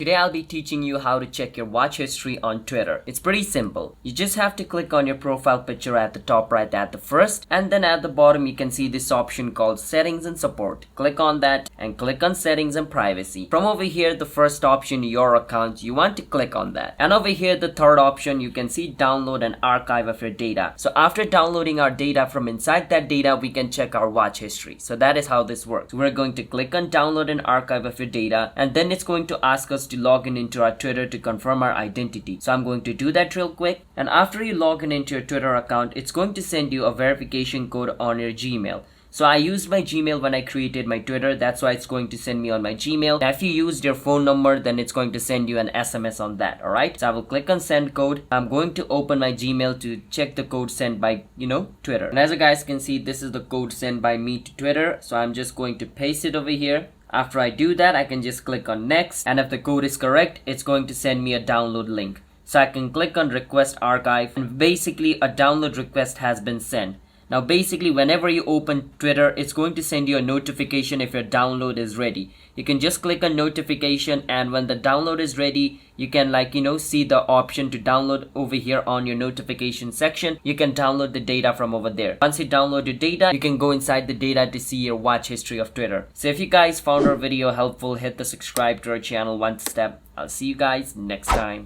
Today I'll be teaching you how to check your watch history on Twitter. It's pretty simple. You just have to click on your profile picture at the top right at the first, and then at the bottom you can see this option called Settings and Support. Click on that and click on Settings and Privacy. From over here, the first option, Your Account, you want to click on that. And over here, the third option, you can see Download and Archive of your data. So after downloading our data from inside that data, we can check our watch history. So that is how this works. So we're going to click on Download and Archive of your data, and then it's going to ask us to log in into our Twitter to confirm our identity. So I'm going to do that real quick. And after you log in into your Twitter account, it's going to send you a verification code on your Gmail. So I used my Gmail when I created my Twitter. That's why it's going to send me on my Gmail. Now if you used your phone number, then it's going to send you an SMS on that. Alright, so I will click on send code. I'm going to open my Gmail to check the code sent by Twitter. And as you guys can see, this is the code sent by me to Twitter. So I'm just going to paste it over here. After I do that, I can just click on next, and if the code is correct, it's going to send me a download link. So I can click on request archive, and basically a download request has been sent. Now basically whenever you open Twitter, it's going to send you a notification if your download is ready. You can just click on notification, and when the download is ready, you can see the option to download over here on your notification section. You can download the data from over there. Once you download your data, you can go inside the data to see your watch history of Twitter. So if you guys found our video helpful, hit the subscribe to our channel one step. I'll see you guys next time.